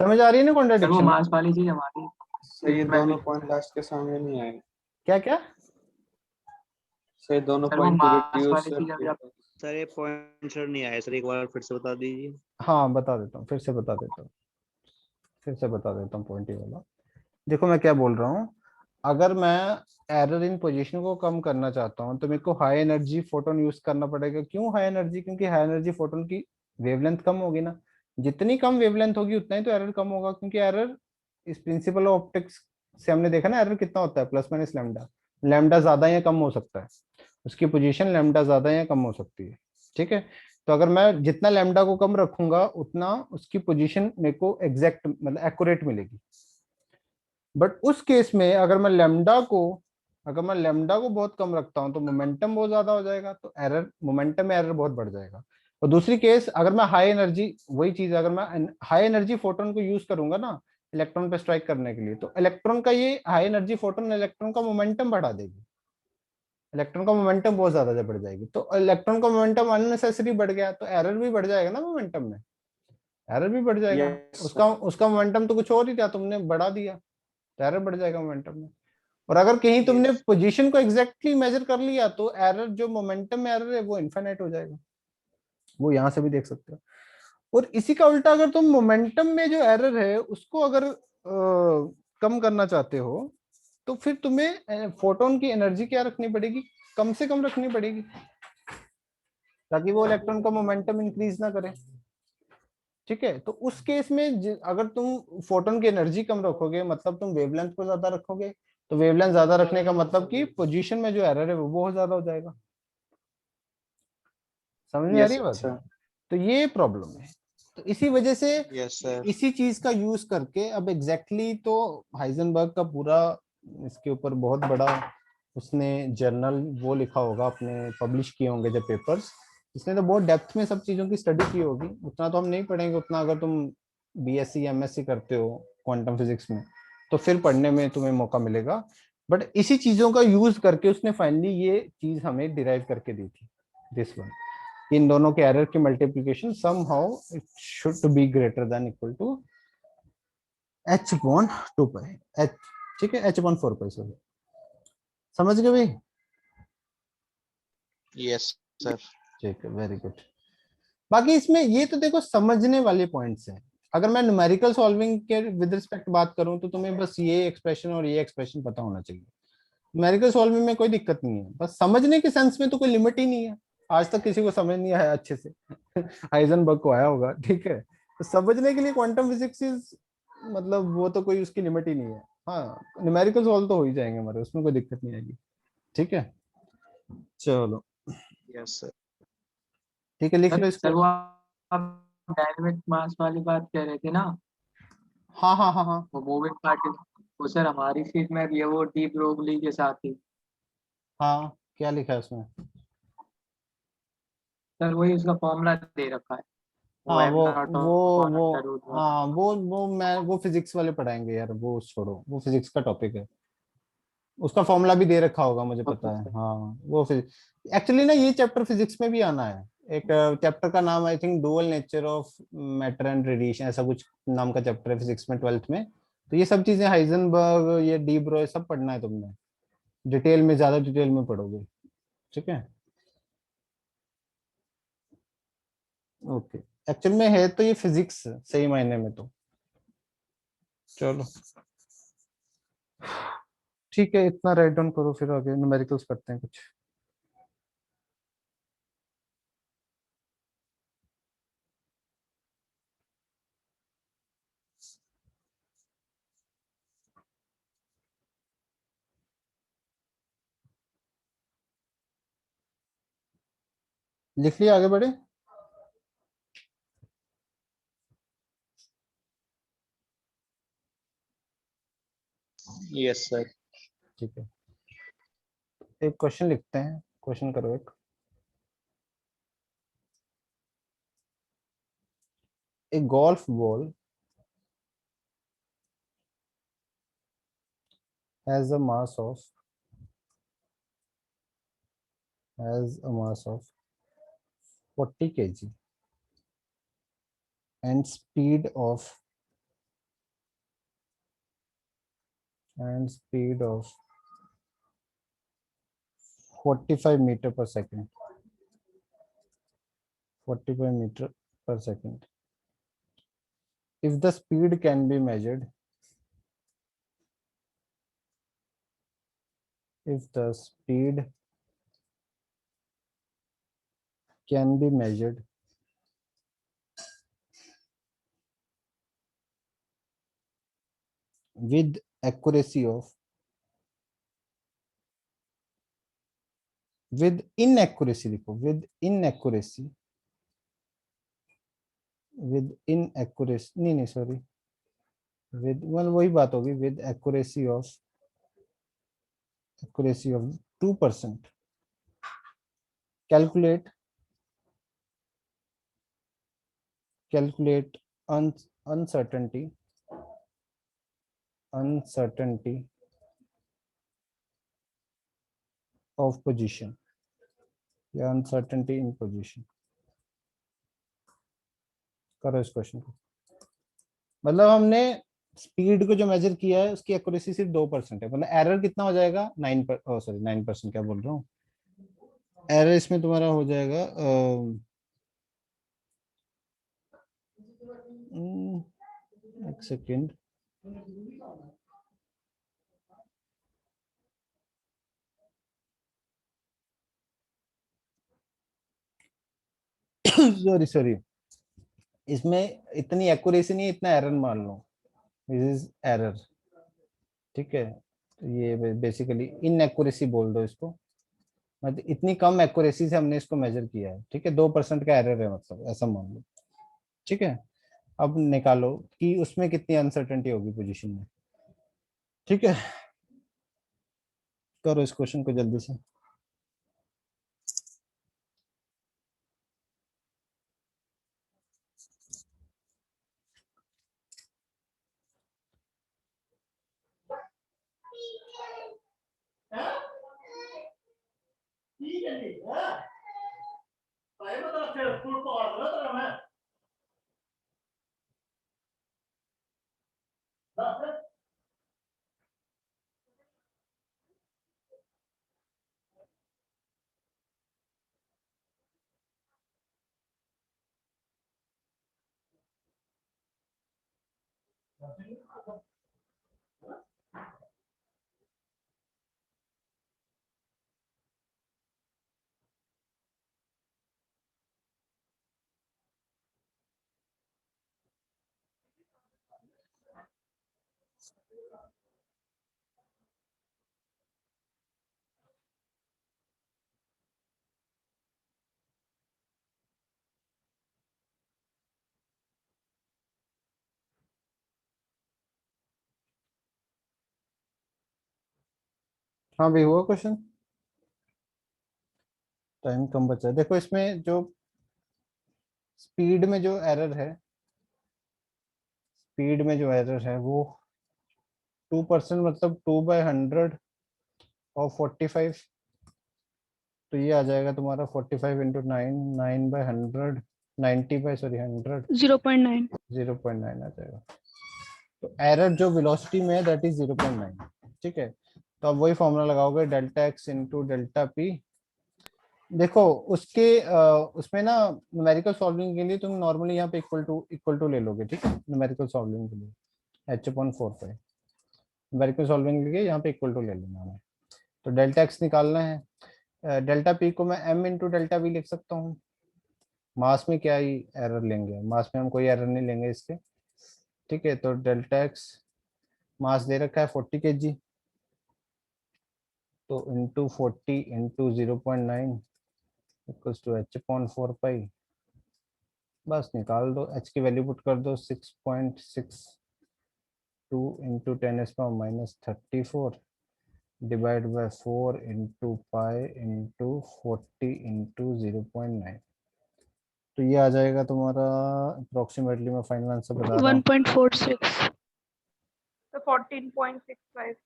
समझ आ रही है ना सर वो कॉन्ट्रडिक्शन? मास वाली चीज हमारी सर ये मैं दोनों भी पॉइंट लास्ट के सामने नहीं आए। क्या क्या? सर दोनों सर वो पॉइंट टू मास रिड्यूस वाली चीज अभी आप सर ये पॉइंट सर नहीं आया सर, एक बार फिर से बता दीजिए। हाँ बता देता हूँ, फिर से बता देता हूँ पॉइंट ये वाला। देखो मैं क्या बोल रहा हूँ, अगर मैं एरर इन पोजीशन को कम करना चाहता हूँ तो मेरे को हाई एनर्जी फोटोन यूज करना पड़ेगा। क्यों हाई एनर्जी? क्योंकि हाई एनर्जी फोटोन की वेवलेंथ कम होगी ना, जितनी कम वेवलेंथ होगी उतना ही तो एरर कम होगा, क्योंकि एरर इस प्रिंसिपल ऑफ ऑप्टिक्स से हमने देखा ना, एरर कितना होता है, प्लस माइनस लैम्डा। लैम्डा ज्यादा या कम हो सकता है, उसकी पोजीशन लैम्डा ज्यादा या कम हो सकती है, ठीक है। तो अगर मैं जितना लैम्डा को कम रखूंगा उतना उसकी पोजीशन मेरे को एग्जैक्ट मतलब एक्यूरेट मिलेगी। बट उस केस में अगर मैं लेमडा को बहुत कम रखता हूं तो मोमेंटम बहुत ज्यादा हो जाएगा, तो मोमेंटम में एरर बहुत बढ़ जाएगा। और दूसरी केस, अगर मैं हाई एनर्जी, वही चीज अगर मैं हाई एनर्जी फोटोन को यूज करूंगा ना इलेक्ट्रॉन पे स्ट्राइक करने के लिए, तो इलेक्ट्रॉन का ये हाई एनर्जी फोटोन इलेक्ट्रॉन का मोमेंटम बढ़ा देगी, इलेक्ट्रॉन का मोमेंटम बहुत ज्यादा बढ़ जाएगी। तो इलेक्ट्रॉन का मोमेंटम अननेसेसरी बढ़ गया तो एरर भी बढ़ जाएगा ना, मोमेंटम में एरर भी बढ़ जाएगा। यस उसका उसका मोमेंटम तो कुछ और ही था, तुमने बढ़ा दिया तो एरर बढ़ जाएगा मोमेंटम में। और अगर कहीं तुमने यस पोजीशन को एग्जैक्टली मेजर कर लिया तो एरर, जो मोमेंटम में एरर है वो इनफाइनाइट हो जाएगा, वो यहां से भी देख सकते हो। और इसी का उल्टा, अगर तुम मोमेंटम में जो एरर है उसको अगर कम करना चाहते हो तो फिर तुम्हें फोटोन की एनर्जी क्या रखनी पड़ेगी, कम से कम रखनी पड़ेगी, ताकि वो इलेक्ट्रॉन का मोमेंटम इंक्रीज ना करे, ठीक है। तो उस केस में अगर तुम फोटोन की एनर्जी कम रखोगे मतलब तुम वेवलेंथ को ज्यादा रखोगे, तो वेवलेंथ ज्यादा रखने का मतलब कि पोजीशन में जो एरर है वो बहुत ज्यादा हो जाएगा। समझ में आ रही यस है बात? सर तो ये प्रॉब्लम है। तो इसी वजह से यस सर। इसी चीज का यूज करके अब तो हाइजेनबर्ग का पूरा इसके ऊपर बहुत बड़ा उसने जर्नल वो लिखा होगा, अपने पब्लिश किए होंगे जब पेपर्स, इसने तो बहुत डेप्थ में सब चीजों की स्टडी की होगी। उतना तो हम नहीं पढ़ेंगे, उतना अगर तुम बीएससी एमएससी करते हो क्वांटम फिजिक्स में तो फिर पढ़ने में तुम्हें मौका मिलेगा। बट इसी चीजों का यूज करके उसने फाइनली ये चीज हमें डिराइव करके दी थी, दिस वन। इन दोनों के एरर की multiplication somehow it should be greater than equal to h upon 2 pi h, ठीक है, h अपॉन 4 पाई। सॉरी, समझ गए भाई? Yes sir. ठीक है, वेरी गुड। बाकी इसमें ये तो देखो समझने वाले पॉइंट्स हैं। अगर मैं न्यूमेरिकल सॉल्विंग के विद रिस्पेक्ट बात करूं तो तुम्हें बस ये एक्सप्रेशन और ये एक्सप्रेशन पता होना चाहिए, न्यूमेरिकल सॉल्विंग में कोई दिक्कत नहीं है, बस समझने के सेंस में तो कोई लिमिट ही नहीं है। आज तक किसी को समझ नहीं आया अच्छे से। हाइजेनबर्ग को आया होगा, ठीक है। तो समझने के लिए क्वांटम फिजिक्स इज, मतलब वो तो कोई उसकी लिमिट ही नहीं है। हाँ, न्यूमेरिकल सॉल्व तो हो ही जाएंगे हमारे, उसमें कोई दिक्कत नहीं आएगी। ठीक है, चलो यस सर। ठीक है, लिख सर लो सर इसको। वो आप डायनेमिक मास वाली बात कह रहे थे ना, हाँ हाँ हाँ हाँ वो मूविंग पार्टिकल, वो सर हमारी सीट में भी है, वो डी ब्रोगली के साथ ही। हाँ, क्या लिखा है उसमें? सर वही उसका फॉर्मूला दे रखा है, वो हाँ एम वो नॉट वो अपॉन वो अंडर रूट वन। हाँ वो मैं वो फिजिक्स वाले पढ़ाएंगे यार, वो छोड़ो, वो फिजिक्स का टॉपिक है। उसका फॉर्मूला भी दे रखा होगा, मुझे ओके पता है। सर। हाँ वो फिजिक्स एक्चुअली ना, ये चैप्टर फिजिक्स में भी आना है। एक चैप्टर का नाम I think dual nature of matter and radiation, ऐसा कुछ नाम का चैप्टर है फिजिक्स में, 12th में। तो ये सब चीजें हाइजेनबर्ग, ये डी ब्रोय, सब पढ़ना है तुमने। डिटेल में, ज्यादा डिटेल में पढ़ोगे। ठीक है, ओके। एक्चुअल में है तो ये फिजिक्स सही मायने में तो। चलो ठीक है, इतना राइट डाउन करो, फिर आगे न्यूमेरिकल्स करते हैं कुछ। लिख लिया, आगे बढ़े। Yes sir. ठीक है, एक क्वेश्चन लिखते हैं, क्वेश्चन करो एक। A golf ball has a mass of has a mass of 40 kg and speed of 45 meter per second. 45 meter per second. If the speed can be measured, if the speed can be measured with accuracy of with inaccuracy, देखो with inaccuracy, नहीं नहीं sorry, with well वही बात होगी, with accuracy of 2%. calculate calculate uncertainty of position या uncertainty in position। करो इस question को। मतलब हमने स्पीड को जो मेजर किया है उसकी एक्यूरेसी सिर्फ 2% है, मतलब एरर कितना हो जाएगा, 9%, क्या बोल रहा हूँ, एरर इसमें तुम्हारा हो जाएगा एक सेकेंड, सॉरी सॉरी, इसमें इतनी एक्यूरेसी नहीं, इतना एरर मान लो, दिस इज एरर। ठीक है, तो ये बेसिकली इनएक्यूरेसी बोल दो इसको, मतलब इतनी कम एक्यूरेसी से हमने इसको मेजर किया है। ठीक है, 2% का एरर है, मतलब ऐसा मान लो। ठीक है, अब निकालो कि उसमें कितनी अनसर्टेनिटी होगी पोजीशन में। ठीक है, करो इस क्वेश्चन को जल्दी से। हाँ भी हुआ क्वेश्चन, टाइम कम बचा है। देखो इसमें जो स्पीड में जो एरर है, स्पीड में जो एरर है वो 2%, मतलब 2/100 और 45। तो ये आ जाएगा तुम्हारा 45 × 9, 9/100, 90/100, 0.9। 0.9 आ जाएगा। तो एरर जो वेलोसिटी में है दैट इज 0.9। ठीक है, तो अब वही फॉर्मूला लगाओगे, delta x into delta P. देखो उसके उसमें ना न्यूमेरिकल सॉल्विंग के लिए तुम नॉर्मली यहाँ पे इक्वल टू ले लोगे, ठीक है, न्यूमेरिकल सॉल्विंग के लिए h/4 न्यूमेरिकल सॉल्विंग के लिए यहाँ पे इक्वल टू ले लेना हमें। तो डेल्टा एक्स निकालना है, डेल्टा पी को मैं m इंटू डेल्टा वी लिख सकता हूँ। मास में क्या ही एरर लेंगे, मास में हम कोई एरर नहीं लेंगे इसके। ठीक है, तो डेल्टा एक्स मास दे रखा है 40 kg, तो into 40 into 0.9 equals to h/4 बस निकाल दो, h की वैल्यू पुट कर दो 6.62 into 10⁻⁻34 divide by 4 into pi into 40 into 0.9। तो ये आ जाएगा तुम्हारा अप्रोक्सीमेटली, मैं फाइनल आंसर बता रहा हूँ 1.46। तो 14.65।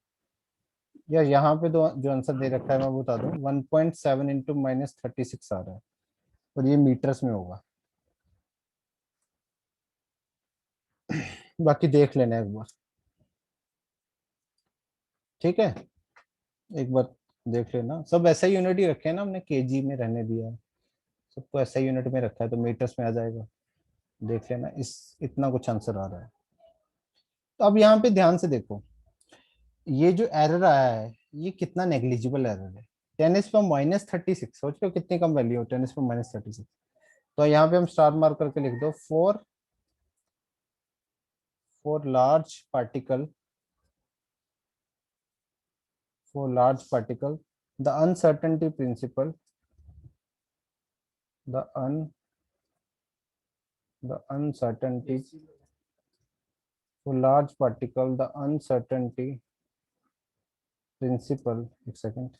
यार। यहाँ पे तो जो आंसर दे रखा है मैं बता दूं, 1.7 इंटू -36 आ रहा है, और ये मीटर्स में होगा। बाकी देख लेना एक बार, ठीक है, एक बार देख लेना। सब ऐसा ही यूनिट ही रखे हैं ना हमने, केजी में रहने दिया है, सबको ऐसा ही यूनिट में रखा है, तो मीटर्स में आ जाएगा। देख लेना, इस इतना कुछ आंसर आ रहा है। तो अब यहाँ पे ध्यान से देखो, ये जो एरर आया है ये कितना नेग्लिजिबल एरर है। 10⁻⁻36, सोच लो कितनी कम वैल्यू हो 10⁻⁻36। तो यहाँ पे हम स्टार मार्क करके लिख दो, for large particle, the uncertainty principle, the uncertainty for large particle, the uncertainty principle, एक second,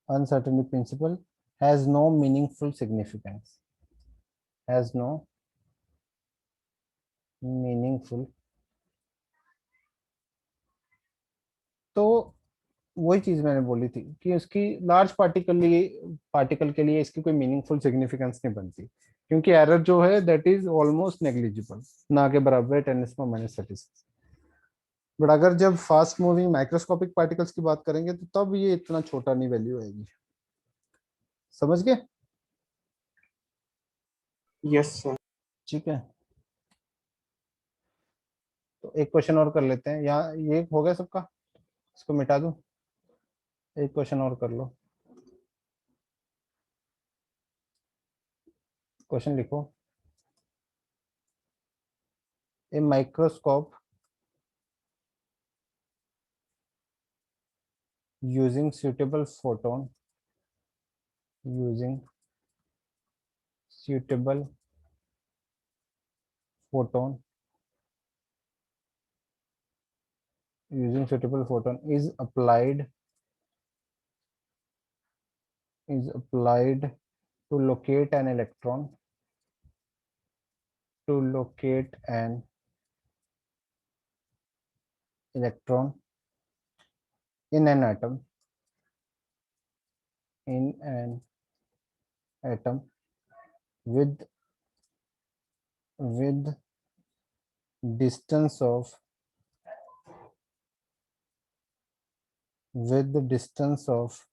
uncertainty principle has no meaningful significance, has no meaningful। तो वही चीज मैंने बोली थी कि उसकी लार्ज पार्टिकल के लिए इसकी कोई मीनिंगफुल सिग्निफिकेंस नहीं बनती, क्योंकि एरर जो है दैट इज ऑलमोस्ट नेग्लिजिबल, ना के बराबर है 10⁻⁻36। बट अगर जब फास्ट मूविंग माइक्रोस्कोपिक पार्टिकल्स की बात करेंगे तो तब ये इतना छोटा नहीं वैल्यू आएगी। समझ गए? Yes sir. ठीक है, तो एक क्वेश्चन और कर लेते हैं। यहाँ ये हो गया सबका, इसको मिटा दूं, एक क्वेश्चन और कर लो। क्वेश्चन लिखो, a microscope using suitable photon, using suitable photon, using suitable photon is applied to locate an electron, to locate an electron in an atom, in an atom with distance of, with the distance of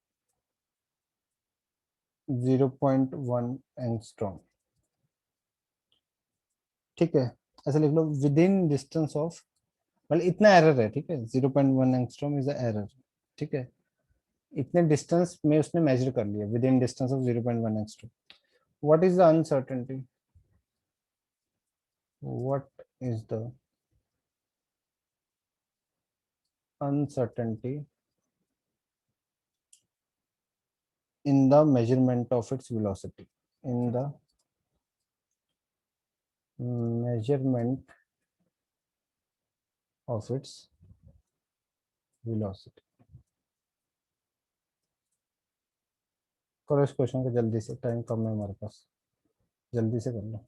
0.1 angstrom. ठीक है, ऐसे लिख लो, with in distance of, मतलब इतना error है, ठीक है, 0.1 angstrom is error. ठीक है, इतने डिस्टेंस में उसने मेजर कर लिया, with in distance of 0.1 angstrom. What is the uncertainty, what is the uncertainty in the measurement of its velocity, in the measurement of its velocity. करो इस क्वेश्चन को जल्दी से, टाइम कम है हमारे पास, जल्दी से कर लो।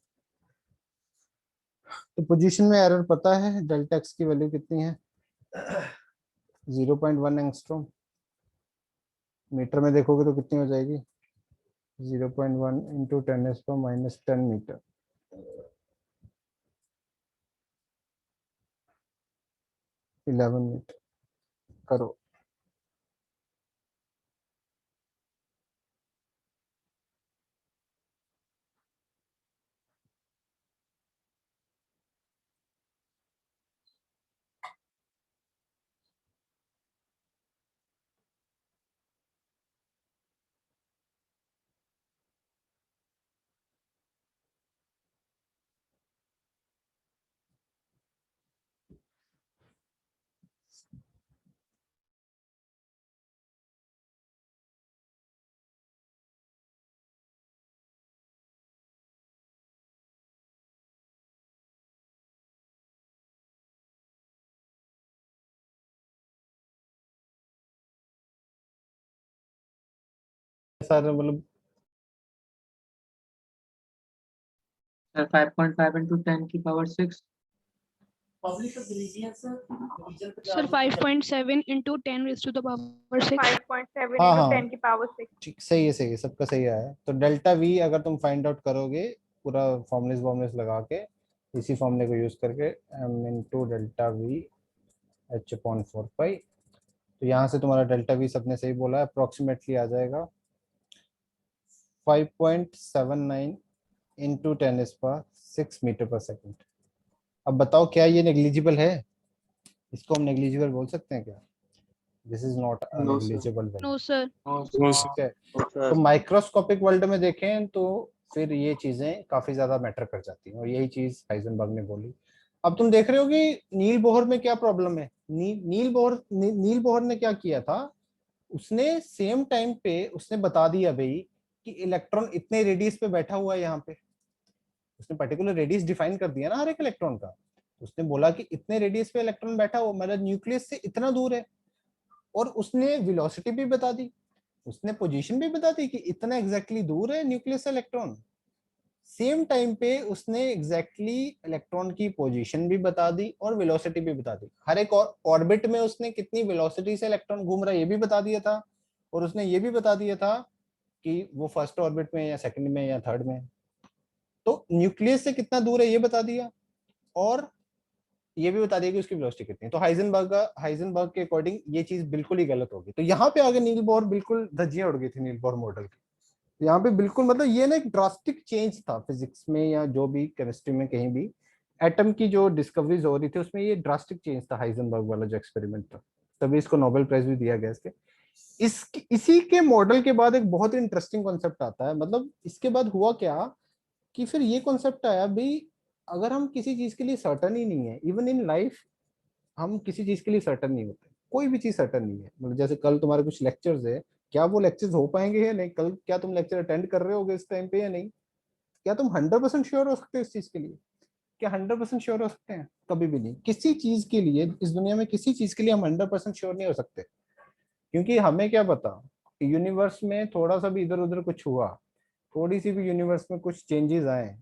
तो पोजीशन में एरर पता है, डेल्टा एक्स की वैल्यू कितनी है? 0.1 एंगस्ट्रॉम। मीटर में देखोगे तो कितनी हो जाएगी? 0.1 इंटू 10⁻⁻10 मीटर। 11 मीटर। करो। सारे मतलब सर 5.5 into 10 की power 6। Sir, 5.7 into 10 raised to the power 6. 5.7 हाँ, into हाँ। 10 की पावर 6। ठीक, सही है, सही है, सबका सही आया है। तो डेल्टा वी अगर तुम फाइंड आउट करोगे पूरा फॉर्मुलेस लगा के, इसी फॉर्मूले को यूज करके, m into delta we h/4 पाई, तो यहाँ से तुम्हारा डेल्टा वी सबने सही बोला है, अप्रोक्सीमेटली आ जाएगा 5.79 इंटू 10⁻6 मीटर पर सेकेंड। अब बताओ क्या ये नेग्लिजिबल है? इसको हम नेग्लिजिबल बोल सकते हैं क्या? This is not a No, sir. Negligible value. No, sir. ठीक है, तो माइक्रोस्कोपिक वर्ल्ड में देखें तो फिर ये चीजें काफी ज्यादा मैटर कर जाती हैं, और यही चीज हाइजेनबर्ग ने बोली। अब तुम देख रहे हो कि नील बोहर में क्या प्रॉब्लम है। नील बोहर ने क्या किया था, उसने सेम टाइम पे उसने बता दिया भाई कि इलेक्ट्रॉन इतने रेडियस पे बैठा हुआ है यहाँ पे। उसने पर्टिकुलर रेडियस डिफाइन कर दिया ना हर एक इलेक्ट्रॉन का। उसने बोला कि इतने रेडियस पे इलेक्ट्रॉन बैठा हुआ, मतलब न्यूक्लियस से इतना दूर है, और उसने वेलोसिटी भी बता दी, उसने पोजीशन भी बता दी कि इतना एग्जैक्टली दूर है न्यूक्लियस से इलेक्ट्रॉन। सेम टाइम पे उसने एग्जैक्टली इलेक्ट्रॉन की पोजीशन भी बता दी और वेलोसिटी भी बता दी। हर एक ऑर्बिट में उसने कितनी वेलोसिटी से इलेक्ट्रॉन घूम रहा है ये भी बता दिया था, और उसने ये भी बता दिया था कि वो फर्स्ट ऑर्बिट में या सेकंड में या थर्ड में। तो न्यूक्लियस से कितना दूर है ये बता दिया, और ये भी बता दिया कि उसकी वेलोसिटी कितनी है। तो हाइजेनबर्ग के अकॉर्डिंग ये चीज बिल्कुल ही गलत होगी। तो यहाँ पे आगे नील बोहर बिल्कुल धज्जियां उड़ गई थी नील बोहर मॉडल की। यहाँ पे बिल्कुल मतलब ये ना एक ड्रास्टिक चेंज था फिजिक्स में या जो भी केमिस्ट्री में, कहीं भी एटम की जो डिस्कवरीज हो रही थी उसमें ये ड्रास्टिक चेंज था हाइजेनबर्ग वाला जो एक्सपेरिमेंट था। तभी इसको नोबेल प्राइज भी दिया गया इसके। इसी के मॉडल के बाद एक बहुत ही इंटरेस्टिंग कॉन्सेप्ट आता है। मतलब इसके बाद हुआ क्या कि फिर ये कॉन्सेप्ट आया भाई, अगर हम किसी चीज के लिए सर्टन ही नहीं है, इवन इन लाइफ हम किसी चीज के लिए सर्टन नहीं होते, कोई भी चीज सर्टन नहीं है। मतलब जैसे कल तुम्हारे कुछ लेक्चर्स है, क्या वो लेक्चर्स हो पाएंगे या नहीं? कल क्या तुम लेक्चर अटेंड कर रहे होगे इस टाइम पे या नहीं? क्या तुम 100% श्योर हो सकते हो इस चीज के लिए? क्या 100% श्योर हो सकते हैं? कभी भी नहीं। किसी चीज के लिए इस दुनिया में, किसी चीज के लिए हम 100% श्योर नहीं हो सकते, क्योंकि हमें क्या पता यूनिवर्स में थोड़ा सा भी इधर उधर कुछ हुआ, थोड़ी सी भी यूनिवर्स में कुछ चेंजेस आए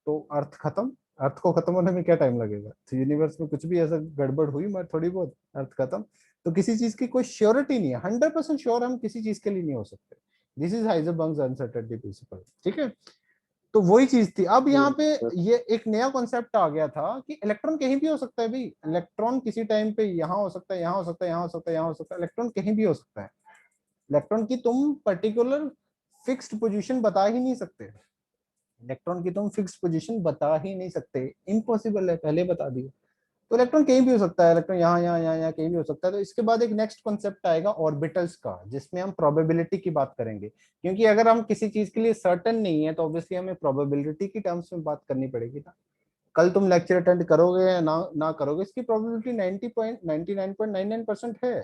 तो अर्थ खत्म। अर्थ को खत्म होने में क्या टाइम लगेगा? तो यूनिवर्स में कुछ भी ऐसा गड़बड़ हुई मगर थोड़ी बहुत, अर्थ खत्म। तो किसी चीज की कोई श्योरिटी नहीं है, 100% श्योर हम किसी चीज के लिए नहीं हो सकते। This is Heisenberg's uncertainty principle. ठीक है, तो वही चीज थी। अब यहाँ पे ये एक नया कॉन्सेप्ट आ गया था कि इलेक्ट्रॉन कहीं भी हो सकता है भाई। इलेक्ट्रॉन किसी टाइम पे यहाँ हो सकता है, यहाँ हो सकता है, यहाँ हो सकता है, यहाँ हो सकता है, इलेक्ट्रॉन कहीं भी हो सकता है। इलेक्ट्रॉन की तुम पर्टिकुलर फिक्स्ड पोजीशन बता ही नहीं सकते। इलेक्ट्रॉन की तुम फिक्स्ड पोजीशन बता ही नहीं सकते, इम्पॉसिबल है, पहले बता दिए। तो इलेक्ट्रॉन कहीं भी हो सकता है, इलेक्ट्रॉन यहाँ यहाँ यहाँ यहाँ कहीं भी हो सकता है। तो इसके बाद एक नेक्स्ट कॉन्सेप्ट आएगा ऑर्बिटल्स का, जिसमें हम प्रोबेबिलिटी की बात करेंगे। क्योंकि अगर हम किसी चीज के लिए सर्टेन नहीं है तो ऑब्वियसली हमें प्रोबेबिलिटी की टर्म्स में बात करनी पड़ेगी ना। कल तुम लेक्चर अटेंड करोगे या ना करोगे, इसकी प्रोबेबिलिटी 99.99% है,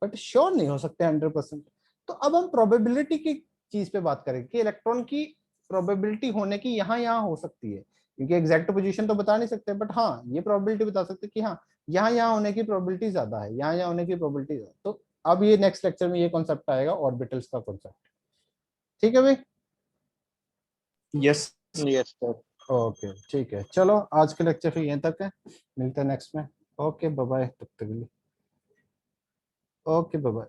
बट श्योर नहीं हो सकते 100%। तो अब हम प्रोबेबिलिटी की चीज पे बात करेंगे कि इलेक्ट्रॉन की प्रोबेबिलिटी होने की यहाँ यहाँ हो सकती है, क्योंकि एग्जैक्ट पोजीशन तो बता नहीं सकते, बट हाँ ये प्रोबेबिलिटी बता सकते कि हाँ यहाँ होने की प्रोबेबिलिटी ज्यादा है, यहाँ होने की प्रोबेबिलिटी। तो अब ये नेक्स्ट लेक्चर में ये कॉन्सेप्ट आएगा, ऑर्बिटल्स का कॉन्सेप्ट। ठीक है भाई? Yes yes sir. ओके ठीक है, चलो आज के लेक्चर फिर यहीं तक है, मिलते हैं नेक्स्ट में। ओके बाय बाय, तब तक के लिए ओके बाय बाय।